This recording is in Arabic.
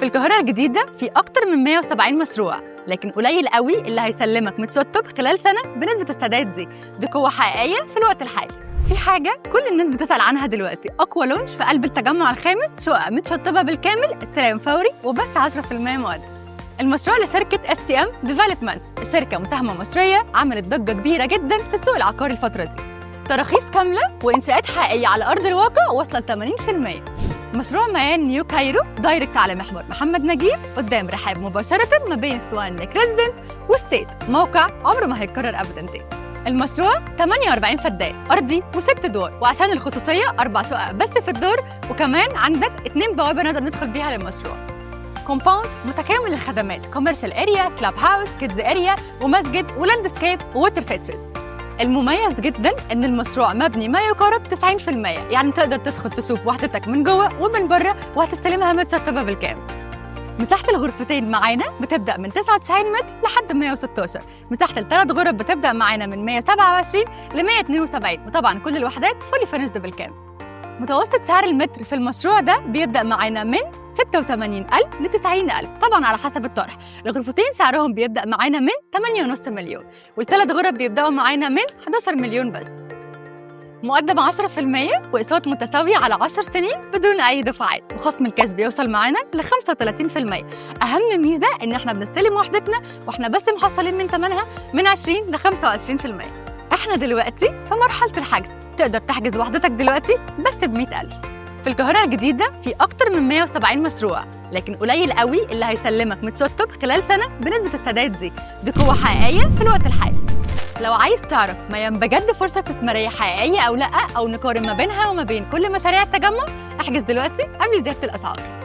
القاهرة الجديدة في أكتر من 170 مشروع، لكن قليل قوي اللي هيسلمك متشطب خلال سنة بنسبة السداد دي قوة حقيقية في الوقت الحالي. في حاجة كل الناس بتسأل عنها دلوقتي، أقوى لونش في قلب التجمع الخامس، شقق متشطبة بالكامل، استلام فوري وبس 10% مقدم. المشروع لشركة STM Developments، الشركة مساهمة مصرية عملت ضجة كبيرة جدا في السوق العقاري الفترة دي. تراخيص كاملة وإنشاءات حقيقية على أرض الواقع واصلة ل 80%. مشروع ميان نيو كايرو دايركت على محور محمد نجيب قدام رحاب مباشرة ما بين سوان ليك ريزيدنس وستيت، موقع عمره ما هيتكرر أبدا تاني. المشروع 48 فدان أرضي و6 ادوار، وعشان الخصوصية 4 شقق بس في الدور، وكمان عندك 2 بوابة نقدر ندخل بيها للمشروع. كومباوند متكامل الخدمات، كوميرشال اريا، كلاب هاوس، كيدز اريا، ومسجد ولاندسكيب ووتر فيتشرز. المميز جدا ان المشروع مبني ما يقارب 90%، يعني تقدر تدخل تشوف وحدتك من جوه ومن بره وهتستلمها متشطبه بالكامل. مساحه الغرفتين معانا بتبدا من 99 متر لحد 116. مساحه ال3 غرف بتبدا معانا من 127 ل 172، وطبعا كل الوحدات فولي فينيشد بالكامل. متوسط سعر المتر في المشروع ده بيبدأ معانا من 86,000 ل 90,000، طبعا على حسب الطرح. الغرفتين سعرهم بيبدأ معانا من 8.5 مليون، وال3 غرف بيبدأوا معانا من 11 مليون بس. مقدم 10% وأقساط متساوية على 10 سنين بدون أي دفعات، وخصم الكاش بيوصل معانا ل 35%. أهم ميزة إن احنا بنستلم وحدتنا واحنا بس محصلين من ثمنها من 20 ل 25%. احنا دلوقتي في مرحلة الحجز، تقدر تحجز وحدتك دلوقتي بس ب100,000. في القاهرة الجديدة في أكتر من 170 مشروع، لكن قليل قوي اللي هيسلمك متشطب خلال سنة بنسبة السداد دي قوة حقيقية في الوقت الحالي. لو عايز تعرف ميان بجد فرصة استثمارية حقيقية أو لأ، أو نقارن ما بينها وما بين كل مشاريع التجمع، احجز دلوقتي قبل زيادة الأسعار.